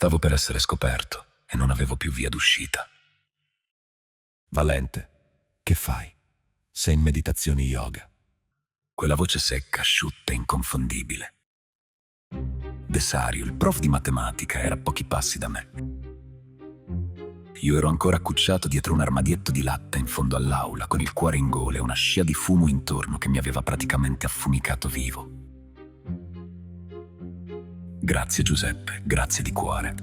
Stavo per essere scoperto e non avevo più via d'uscita. Valente, che fai? Sei in meditazione yoga. Quella voce secca, asciutta e inconfondibile. Desario, il prof di matematica, era a pochi passi da me. Io ero ancora accucciato dietro un armadietto di latta in fondo all'aula, con il cuore in gola e una scia di fumo intorno che mi aveva praticamente affumicato vivo. Grazie Giuseppe, grazie di cuore.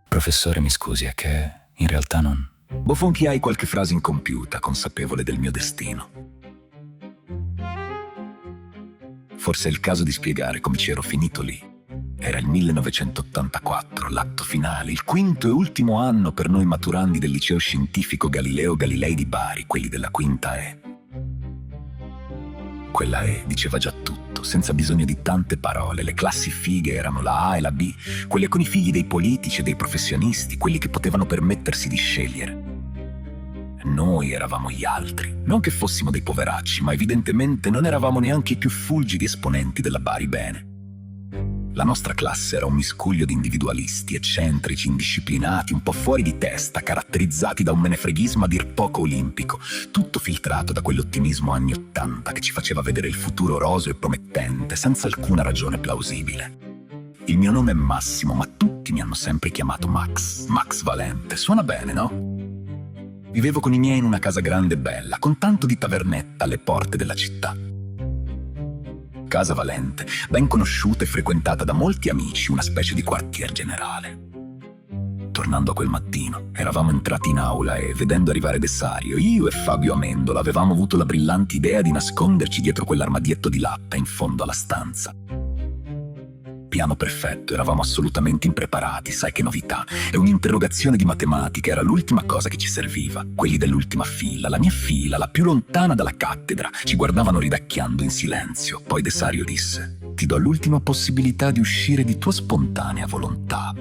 Professore, mi scusi, è che in realtà non... Bofonchiai qualche frase incompiuta, consapevole del mio destino. Forse è il caso di spiegare come ci ero finito lì. Era il 1984, l'atto finale, il quinto e ultimo anno per noi maturandi del liceo scientifico Galileo Galilei di Bari, quelli della quinta E. Quella E diceva già tutto, senza bisogno di tante parole. Le classi fighe erano la A e la B, quelle con i figli dei politici e dei professionisti, quelli che potevano permettersi di scegliere. Noi eravamo gli altri, non che fossimo dei poveracci, ma evidentemente non eravamo neanche i più fulgidi esponenti della Bari Bene. La nostra classe era un miscuglio di individualisti, eccentrici, indisciplinati, un po' fuori di testa, caratterizzati da un menefreghismo a dir poco olimpico, tutto filtrato da quell'ottimismo anni '80 che ci faceva vedere il futuro roseo e promettente, senza alcuna ragione plausibile. Il mio nome è Massimo, ma tutti mi hanno sempre chiamato Max. Max Valente, suona bene, no? Vivevo con i miei in una casa grande e bella, con tanto di tavernetta alle porte della città. Casa Valente, ben conosciuta e frequentata da molti amici, una specie di quartier generale. Tornando a quel mattino, eravamo entrati in aula e, vedendo arrivare Desario, io e Fabio Amendola avevamo avuto la brillante idea di nasconderci dietro quell'armadietto di latta in fondo alla stanza. Piano perfetto, eravamo assolutamente impreparati, sai che novità, e un'interrogazione di matematica era l'ultima cosa che ci serviva. Quelli dell'ultima fila, la mia fila, la più lontana dalla cattedra, ci guardavano ridacchiando in silenzio. Poi Desario disse: «Ti do l'ultima possibilità di uscire di tua spontanea volontà».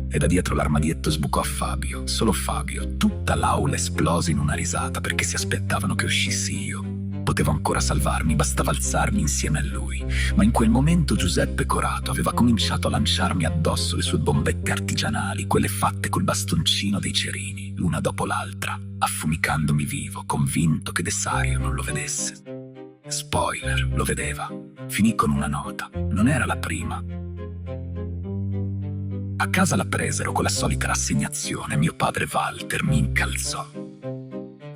E da dietro l'armadietto sbucò Fabio, solo Fabio. Tutta l'aula esplose in una risata perché si aspettavano che uscissi io. Potevo ancora salvarmi, bastava alzarmi insieme a lui. Ma in quel momento Giuseppe Corato aveva cominciato a lanciarmi addosso le sue bombette artigianali, quelle fatte col bastoncino dei cerini, l'una dopo l'altra, affumicandomi vivo, convinto che Desario non lo vedesse. Spoiler, lo vedeva. Finì con una nota. Non era la prima. A casa la presero con la solita rassegnazione. Mio padre Walter mi incalzò.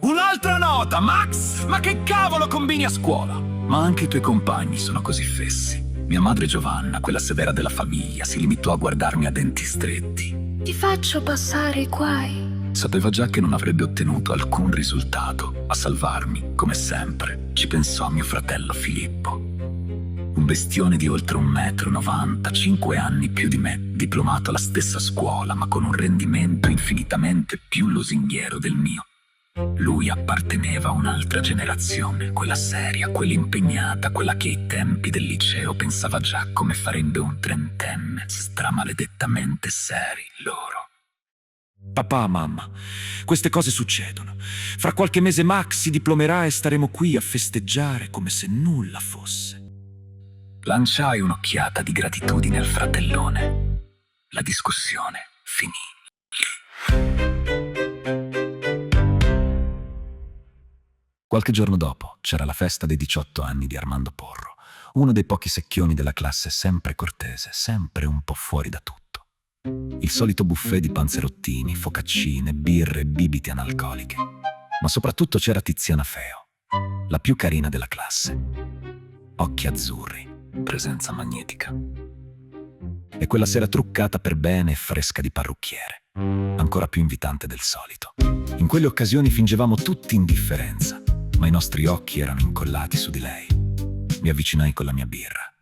«Un'altra nota, Max! Ma che cavolo combini a scuola?» «Ma anche i tuoi compagni sono così fessi». Mia madre Giovanna, quella severa della famiglia, si limitò a guardarmi a denti stretti. «Ti faccio passare i guai». Sapeva già che non avrebbe ottenuto alcun risultato. A salvarmi, come sempre, ci pensò mio fratello Filippo. Un bestione di oltre 1,90 m, 5 anni più di me, diplomato alla stessa scuola, ma con un rendimento infinitamente più lusinghiero del mio. Lui apparteneva a un'altra generazione, quella seria, quella impegnata, quella che ai tempi del liceo pensava già come farebbe un trentenne, stramaledettamente seri loro. Papà, mamma, queste cose succedono. Fra qualche mese Max si diplomerà e staremo qui a festeggiare come se nulla fosse. Lanciai un'occhiata di gratitudine al fratellone. La discussione finì. Qualche giorno dopo c'era la festa dei 18 anni di Armando Porro, uno dei pochi secchioni della classe, sempre cortese, sempre un po' fuori da tutto. Il solito buffet di panzerottini, focaccine, birre e bibite analcoliche. Ma soprattutto c'era Tiziana Feo, la più carina della classe. Occhi azzurri, presenza magnetica. E quella sera truccata per bene e fresca di parrucchiere, ancora più invitante del solito. In quelle occasioni fingevamo tutti indifferenza, ma i nostri occhi erano incollati su di lei. Mi avvicinai con la mia birra.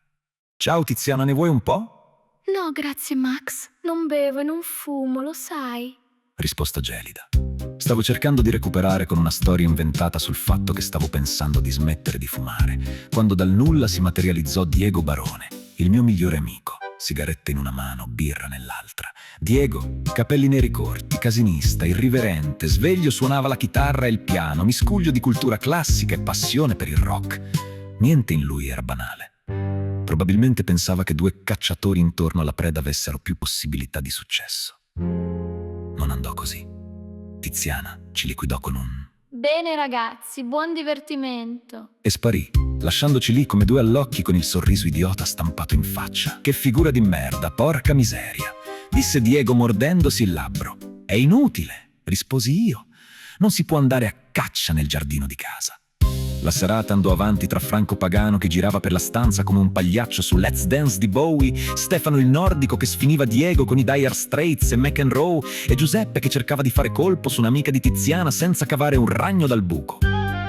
«Ciao Tiziana, ne vuoi un po'?» «No, grazie Max, non bevo e non fumo, lo sai». Risposta gelida. Stavo cercando di recuperare con una storia inventata sul fatto che stavo pensando di smettere di fumare, quando dal nulla si materializzò Diego Barone, il mio migliore amico. Sigarette in una mano, birra nell'altra. Diego, capelli neri corti, casinista, irriverente, sveglio, suonava la chitarra e il piano, miscuglio di cultura classica e passione per il rock. Niente in lui era banale. Probabilmente pensava che due cacciatori intorno alla preda avessero più possibilità di successo. Non andò così. Tiziana ci liquidò con un Bene ragazzi, buon divertimento. e sparì, lasciandoci lì come due allocchi con il sorriso idiota stampato in faccia. Che figura di merda, porca miseria, disse Diego mordendosi il labbro. È inutile, risposi io. Non si può andare a caccia nel giardino di casa. La serata andò avanti tra Franco Pagano che girava per la stanza come un pagliaccio su Let's Dance di Bowie, Stefano il nordico che sfiniva Diego con i Dire Straits e McEnroe e Giuseppe che cercava di fare colpo su un'amica di Tiziana senza cavare un ragno dal buco.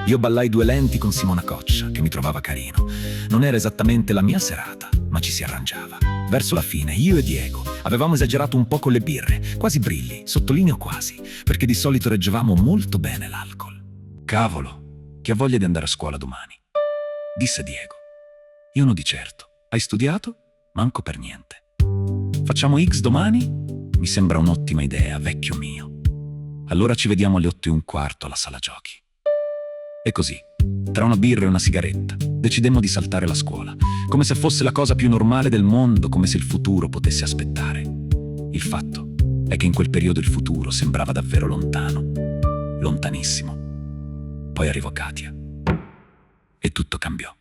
Io ballai due lenti con Simona Coccia, che mi trovava carino. Non era esattamente la mia serata, ma ci si arrangiava. Verso la fine, io e Diego avevamo esagerato un po' con le birre, quasi brilli, sottolineo quasi, perché di solito reggevamo molto bene l'alcol. Cavolo, che ha voglia di andare a scuola domani, disse Diego. Io no di certo. Hai studiato? Manco per niente. Facciamo X domani? Mi sembra un'ottima idea, vecchio mio. Allora ci vediamo alle 8:15 alla sala giochi. E così, tra una birra e una sigaretta, decidemmo di saltare la scuola, come se fosse la cosa più normale del mondo, come se il futuro potesse aspettare. Il fatto è che in quel periodo il futuro sembrava davvero lontano, lontanissimo. Poi arrivò Katia e tutto cambiò.